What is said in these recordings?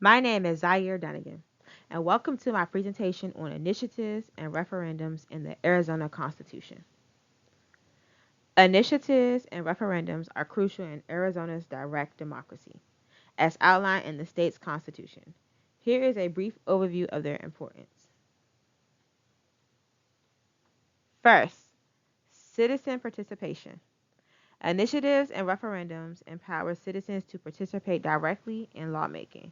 My name is Zaire Dunnigan, and welcome to my presentation on initiatives and referendums in the Arizona Constitution. Initiatives and referendums are crucial in Arizona's direct democracy, as outlined in the state's constitution. Here is a brief overview of their importance. First, citizen participation. Initiatives and referendums empower citizens to participate directly in lawmaking.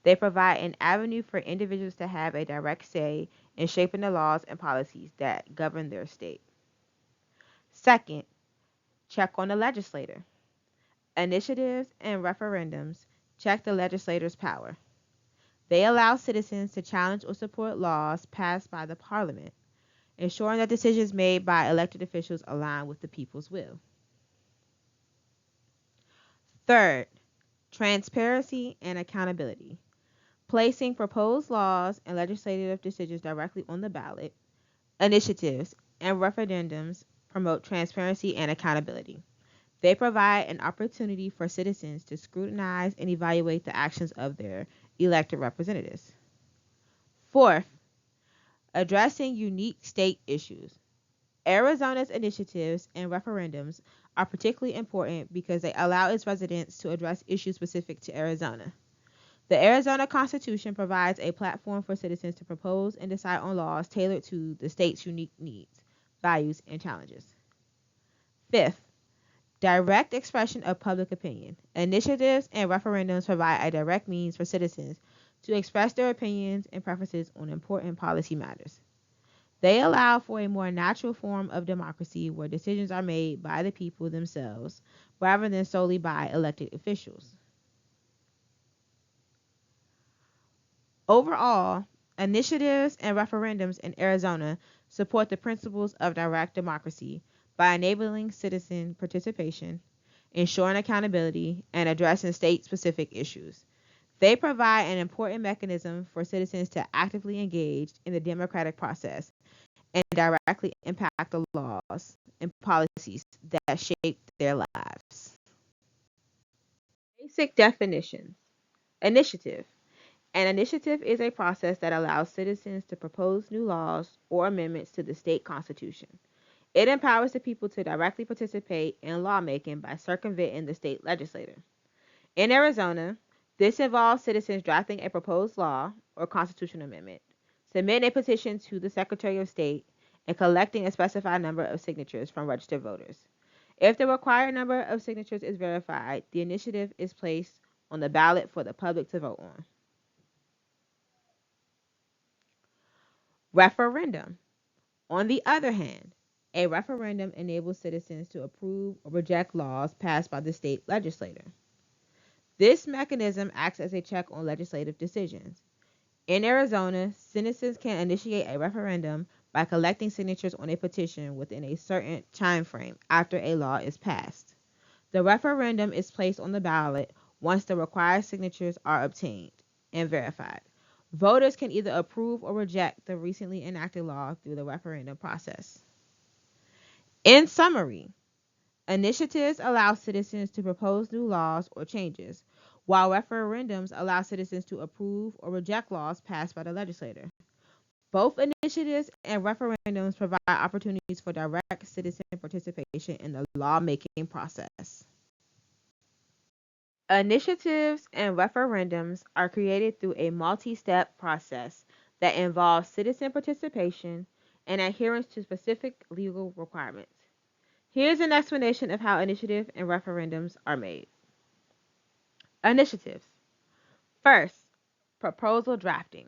They provide an avenue for individuals to have a direct say in shaping the laws and policies that govern their state. Second, check on the legislator. Initiatives and referendums check the legislator's power. They allow citizens to challenge or support laws passed by the parliament, ensuring that decisions made by elected officials align with the people's will. Third, transparency and accountability. Placing proposed laws and legislative decisions directly on the ballot, initiatives and referendums promote transparency and accountability. They provide an opportunity for citizens to scrutinize and evaluate the actions of their elected representatives. Fourth, addressing unique state issues. Arizona's initiatives and referendums are particularly important because they allow its residents to address issues specific to Arizona. The Arizona Constitution provides a platform for citizens to propose and decide on laws tailored to the state's unique needs, values, and challenges. Fifth, direct expression of public opinion. Initiatives and referendums provide a direct means for citizens to express their opinions and preferences on important policy matters. They allow for a more natural form of democracy where decisions are made by the people themselves rather than solely by elected officials. Overall, initiatives and referendums in Arizona support the principles of direct democracy by enabling citizen participation, ensuring accountability, and addressing state specific issues. They provide an important mechanism for citizens to actively engage in the democratic process and directly impact the laws and policies that shape their lives. Basic definitions. Initiative. An initiative is a process that allows citizens to propose new laws or amendments to the state constitution. It empowers the people to directly participate in lawmaking by circumventing the state legislature. In Arizona, this involves citizens drafting a proposed law or constitutional amendment, submitting a petition to the Secretary of State, and collecting a specified number of signatures from registered voters. If the required number of signatures is verified, the initiative is placed on the ballot for the public to vote on. Referendum. On the other hand, a referendum enables citizens to approve or reject laws passed by the state legislature. This mechanism acts as a check on legislative decisions. In Arizona, citizens can initiate a referendum by collecting signatures on a petition within a certain time frame after a law is passed. The referendum is placed on the ballot once the required signatures are obtained and verified. Voters can either approve or reject the recently enacted law through the referendum process. In summary, initiatives allow citizens to propose new laws or changes, while referendums allow citizens to approve or reject laws passed by the legislature. Both initiatives and referendums provide opportunities for direct citizen participation in the lawmaking process. Initiatives and referendums are created through a multi-step process that involves citizen participation and adherence to specific legal requirements. Here's an explanation of how initiatives and referendums are made. Initiatives. First, proposal drafting.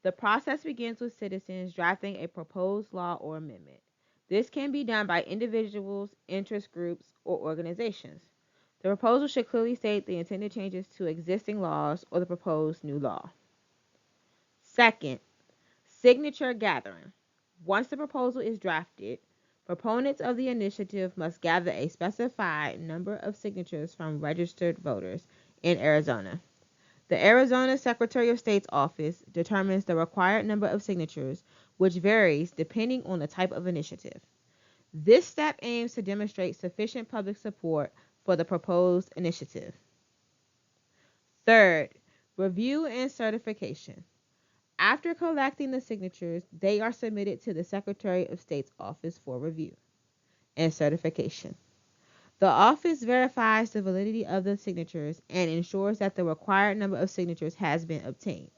The process begins with citizens drafting a proposed law or amendment. This can be done by individuals, interest groups, or organizations. The proposal should clearly state the intended changes to existing laws or the proposed new law. Second, signature gathering. Once the proposal is drafted, proponents of the initiative must gather a specified number of signatures from registered voters in Arizona. The Arizona Secretary of State's office determines the required number of signatures, which varies depending on the type of initiative. This step aims to demonstrate sufficient public support for the proposed initiative. Third, Review and certification. After collecting the signatures, they are submitted to the Secretary of State's office for review and certification. The office verifies the validity of the signatures and ensures that the required number of signatures has been obtained.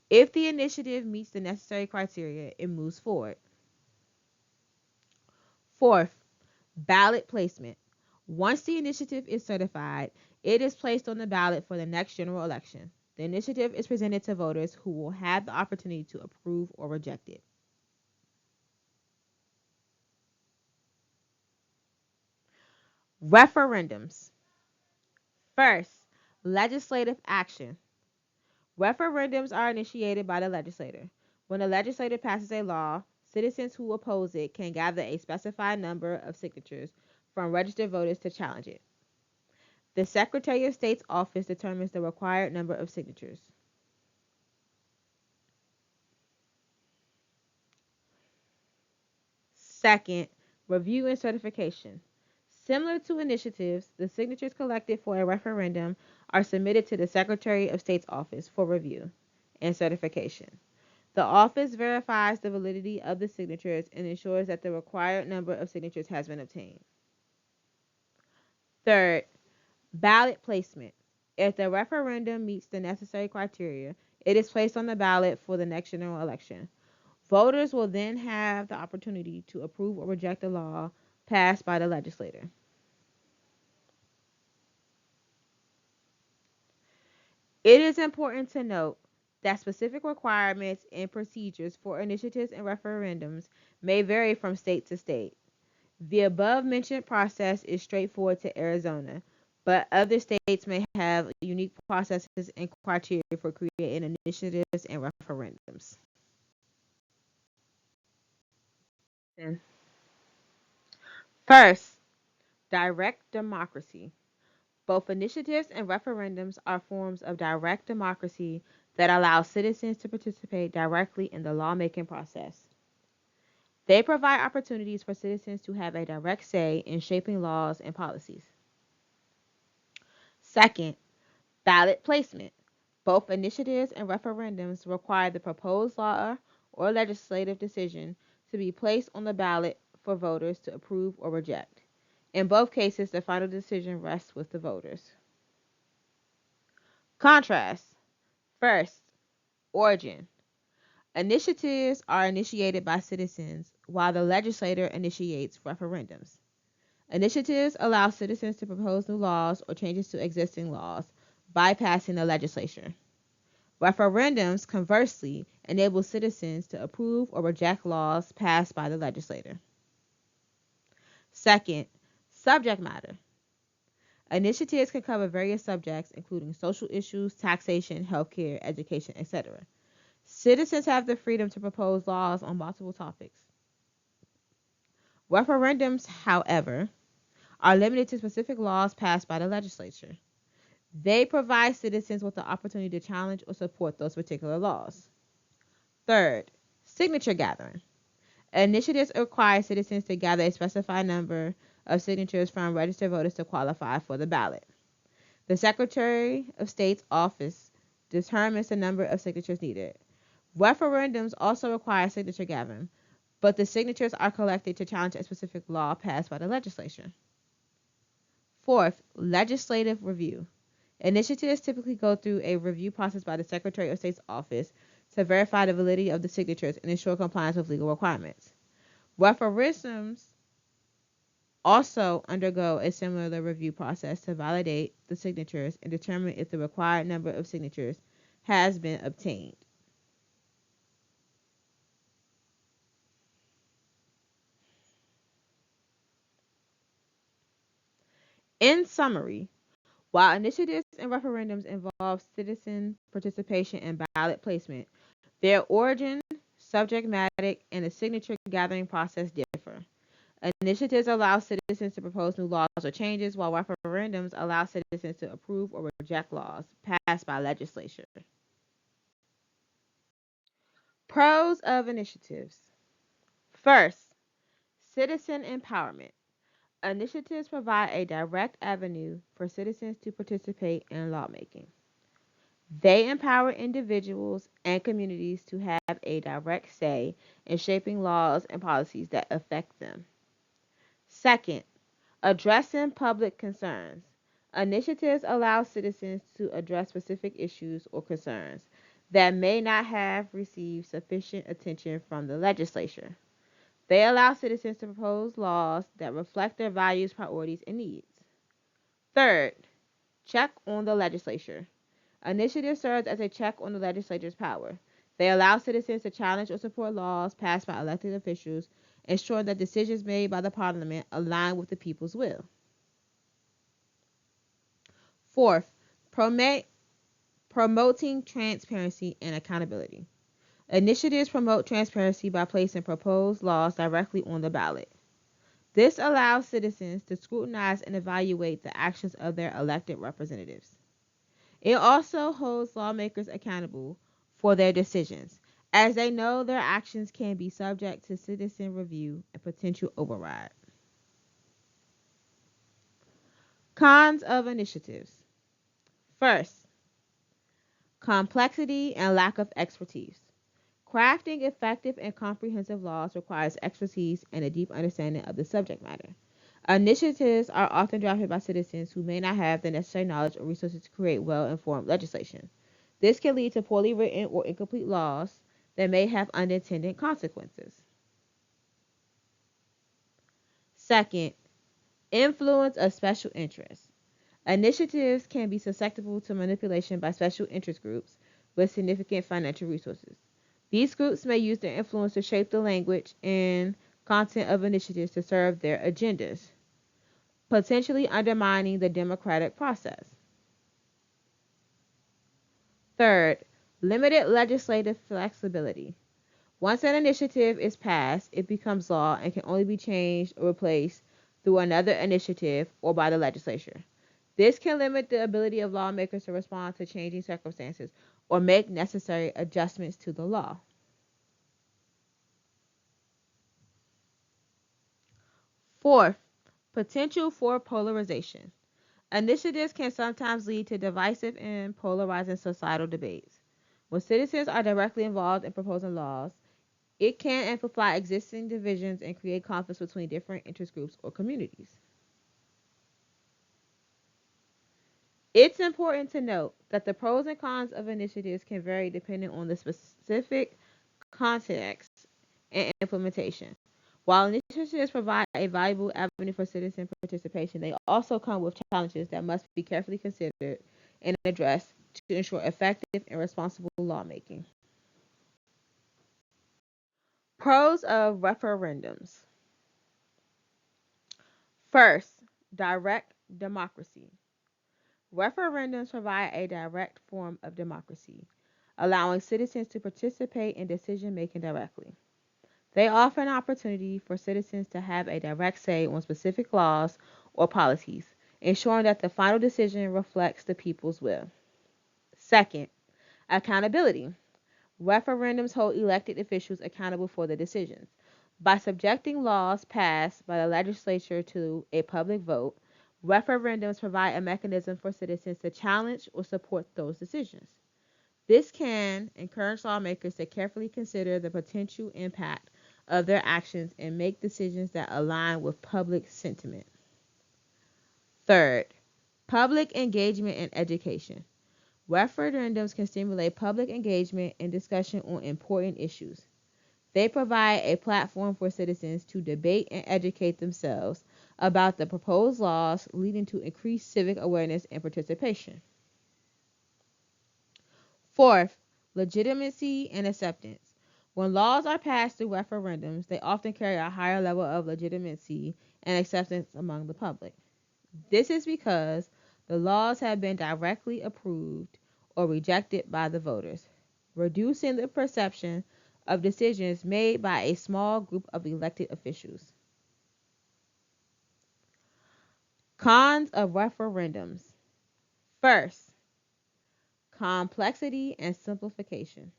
If the initiative meets the necessary criteria, it moves forward. Fourth, ballot placement. Once the initiative is certified, it is placed on the ballot for the next general election. The initiative is presented to voters who will have the opportunity to approve or reject it. Referendums. First, legislative action. Referendums are initiated by the legislator. When the legislature passes a law, citizens who oppose it can gather a specified number of signatures from registered voters to challenge it. The Secretary of State's office determines the required number of signatures. Second, review and certification. Similar to initiatives, the signatures collected for a referendum are submitted to the Secretary of State's office for review and certification. The office verifies the validity of the signatures and ensures that the required number of signatures has been obtained. Third, ballot placement. If the referendum meets the necessary criteria, it is placed on the ballot for the next general election. Voters will then have the opportunity to approve or reject the law passed by the legislator. It is important to note that specific requirements and procedures for initiatives and referendums may vary from state to state. The above mentioned process is straightforward to Arizona, but other states may have unique processes and criteria for creating initiatives and referendums. First, direct democracy. Both initiatives and referendums are forms of direct democracy that allow citizens to participate directly in the lawmaking process. They provide opportunities for citizens to have a direct say in shaping laws and policies. Second, ballot placement. Both initiatives and referendums require the proposed law or legislative decision to be placed on the ballot for voters to approve or reject. In both cases, the final decision rests with the voters. Contrast. First, origin. Initiatives are initiated by citizens, while the legislator initiates referendums. Initiatives allow citizens to propose new laws or changes to existing laws, bypassing the legislature. Referendums, conversely, enable citizens to approve or reject laws passed by the legislator. Second, subject matter. Initiatives can cover various subjects, including social issues, taxation, healthcare, education, etc. Citizens have the freedom to propose laws on multiple topics. Referendums, however, are limited to specific laws passed by the legislature. They provide citizens with the opportunity to challenge or support those particular laws. Third, signature gathering. Initiatives require citizens to gather a specified number of signatures from registered voters to qualify for the ballot. The Secretary of State's office determines the number of signatures needed. Referendums also require signature gathering, but the signatures are collected to challenge a specific law passed by the legislature. Fourth, legislative review. Initiatives typically go through a review process by the Secretary of State's office to verify the validity of the signatures and ensure compliance with legal requirements. Referendums also undergo a similar review process to validate the signatures and determine if the required number of signatures has been obtained. In summary, while initiatives and referendums involve citizen participation and ballot placement, their origin, subject matter, and the signature gathering process differ. Initiatives allow citizens to propose new laws or changes, while referendums allow citizens to approve or reject laws passed by legislature. Pros of initiatives. First, citizen empowerment. Initiatives provide a direct avenue for citizens to participate in lawmaking. They empower individuals and communities to have a direct say in shaping laws and policies that affect them. Second, addressing public concerns. Initiatives allow citizens to address specific issues or concerns that may not have received sufficient attention from the legislature. They allow citizens to propose laws that reflect their values, priorities, and needs. Third, check on the legislature. Initiative serves as a check on the legislature's power. They allow citizens to challenge or support laws passed by elected officials, ensuring that decisions made by the parliament align with the people's will. Fourth, promoting transparency and accountability. Initiatives promote transparency by placing proposed laws directly on the ballot. This allows citizens to scrutinize and evaluate the actions of their elected representatives. It also holds lawmakers accountable for their decisions, as they know their actions can be subject to citizen review and potential override. Cons of initiatives. First, complexity and lack of expertise. Crafting effective and comprehensive laws requires expertise and a deep understanding of the subject matter. Initiatives are often drafted by citizens who may not have the necessary knowledge or resources to create well-informed legislation. This can lead to poorly written or incomplete laws that may have unintended consequences. Second, influence of special interests. Initiatives can be susceptible to manipulation by special interest groups with significant financial resources. These groups may use their influence to shape the language and content of initiatives to serve their agendas, potentially undermining the democratic process. Third, limited legislative flexibility. Once an initiative is passed, it becomes law and can only be changed or replaced through another initiative or by the legislature. This can limit the ability of lawmakers to respond to changing circumstances or make necessary adjustments to the law. Fourth, potential for polarization. Initiatives can sometimes lead to divisive and polarizing societal debates. When citizens are directly involved in proposing laws, it can amplify existing divisions and create conflicts between different interest groups or communities. It's important to note that the pros and cons of initiatives can vary depending on the specific context and implementation. While initiatives provide a valuable avenue for citizen participation, they also come with challenges that must be carefully considered and addressed to ensure effective and responsible lawmaking. Pros of referendums. First, direct democracy. Referendums provide a direct form of democracy, allowing citizens to participate in decision making directly. They offer an opportunity for citizens to have a direct say on specific laws or policies, ensuring that the final decision reflects the people's will. Second, accountability. Referendums hold elected officials accountable for their decisions. By subjecting laws passed by the legislature to a public vote, referendums provide a mechanism for citizens to challenge or support those decisions. This can encourage lawmakers to carefully consider the potential impact of their actions and make decisions that align with public sentiment. Third, public engagement and education. Referendums can stimulate public engagement and discussion on important issues. They provide a platform for citizens to debate and educate themselves about the proposed laws, leading to increased civic awareness and participation. Fourth, legitimacy and acceptance. When laws are passed through referendums, they often carry a higher level of legitimacy and acceptance among the public. This is because the laws have been directly approved or rejected by the voters, reducing the perception of decisions made by a small group of elected officials. Cons of referendums. First, complexity and simplification.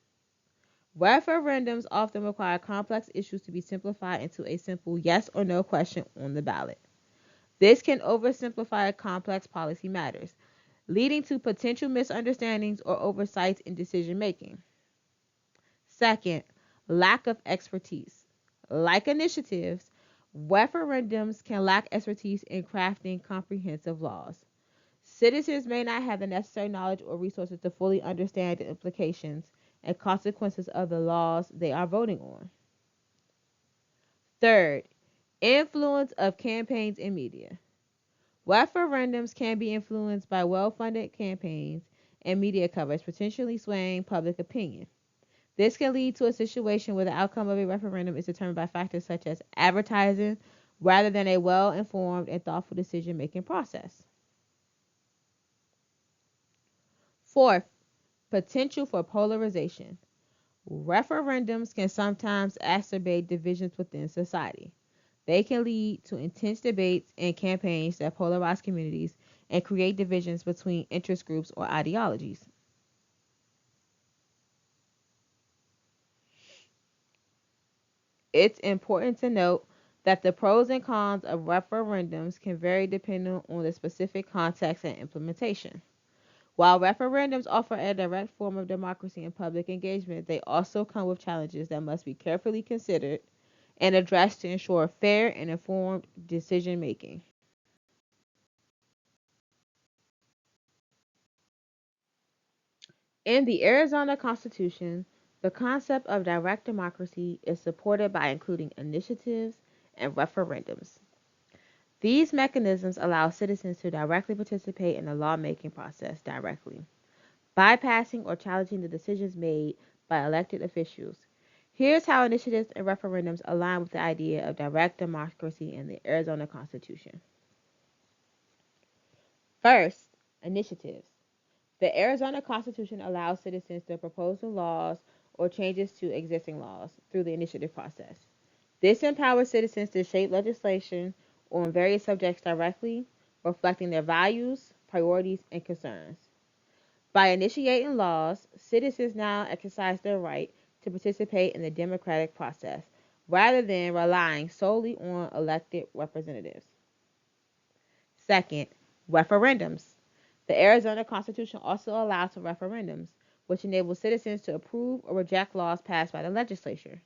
Referendums often require complex issues to be simplified into a simple yes or no question on the ballot. This can oversimplify complex policy matters, leading to potential misunderstandings or oversights in decision making. Second, lack of expertise. Like initiatives, referendums can lack expertise in crafting comprehensive laws. Citizens may not have the necessary knowledge or resources to fully understand the implications and consequences of the laws they are voting on. Third, influence of campaigns and media. Referendums can be influenced by well funded campaigns and media coverage, potentially swaying public opinion. This can lead to a situation where the outcome of a referendum is determined by factors such as advertising rather than a well informed and thoughtful decision making process. Fourth, potential for polarization. Referendums can sometimes exacerbate divisions within society. They can lead to intense debates and campaigns that polarize communities and create divisions between interest groups or ideologies. It's important to note that the pros and cons of referendums can vary depending on the specific context and implementation. While referendums offer a direct form of democracy and public engagement, they also come with challenges that must be carefully considered and addressed to ensure fair and informed decision making. In the Arizona Constitution, the concept of direct democracy is supported by including initiatives and referendums. These mechanisms allow citizens to directly participate in the lawmaking process directly, bypassing or challenging the decisions made by elected officials. Here's how initiatives and referendums align with the idea of direct democracy in the Arizona Constitution. First, initiatives. The Arizona Constitution allows citizens to propose new laws or changes to existing laws through the initiative process. This empowers citizens to shape legislation on various subjects directly, reflecting their values, priorities, and concerns. By initiating laws, citizens now exercise their right to participate in the democratic process rather than relying solely on elected representatives. Second, referendums. The Arizona Constitution also allows for referendums, which enable citizens to approve or reject laws passed by the legislature.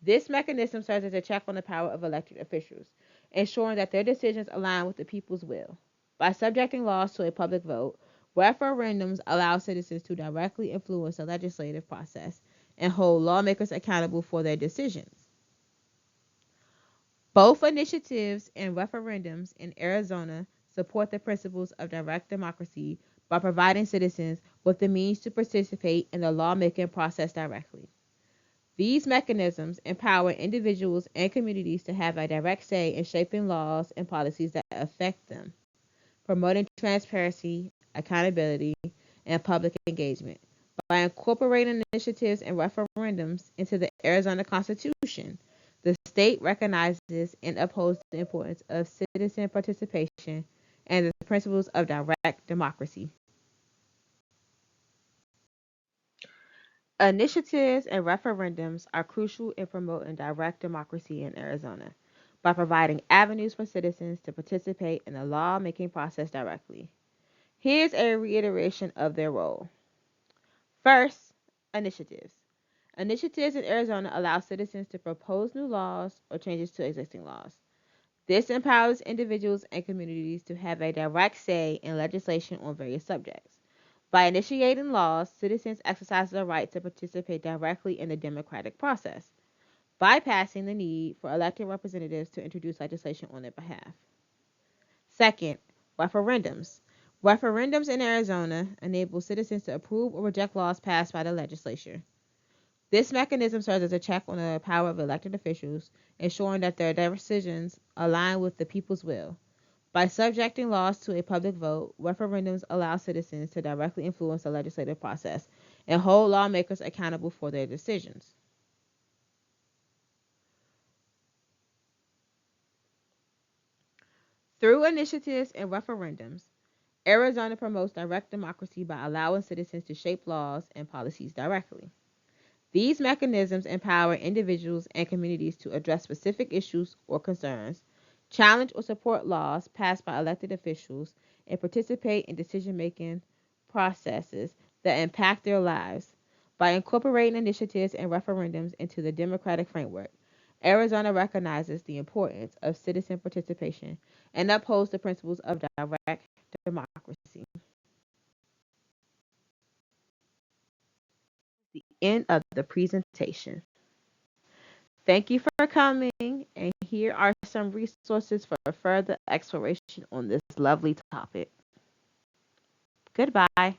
This mechanism serves as a check on the power of elected officials, ensuring that their decisions align with the people's will. By subjecting laws to a public vote, referendums allow citizens to directly influence the legislative process and hold lawmakers accountable for their decisions. Both initiatives and referendums in Arizona support the principles of direct democracy by providing citizens with the means to participate in the lawmaking process directly. These mechanisms empower individuals and communities to have a direct say in shaping laws and policies that affect them, promoting transparency, accountability, and public engagement. By incorporating initiatives and referendums into the Arizona Constitution, the state recognizes and upholds the importance of citizen participation and the principles of direct democracy. Initiatives and referendums are crucial in promoting direct democracy in Arizona by providing avenues for citizens to participate in the lawmaking process directly. Here's a reiteration of their role. First, initiatives. Initiatives in Arizona allow citizens to propose new laws or changes to existing laws. This empowers individuals and communities to have a direct say in legislation on various subjects. By initiating laws, citizens exercise their right to participate directly in the democratic process, bypassing the need for elected representatives to introduce legislation on their behalf. Second, referendums. Referendums in Arizona enable citizens to approve or reject laws passed by the legislature. This mechanism serves as a check on the power of elected officials, ensuring that their decisions align with the people's will. By subjecting laws to a public vote, referendums allow citizens to directly influence the legislative process and hold lawmakers accountable for their decisions. Through initiatives and referendums, Arizona promotes direct democracy by allowing citizens to shape laws and policies directly. These mechanisms empower individuals and communities to address specific issues or concerns, challenge or support laws passed by elected officials, and participate in decision-making processes that impact their lives. By incorporating initiatives and referendums into the democratic framework, Arizona recognizes the importance of citizen participation and upholds the principles of direct democracy. The end of the presentation. Thank you for coming, and here are some resources for further exploration on this lovely topic. Goodbye.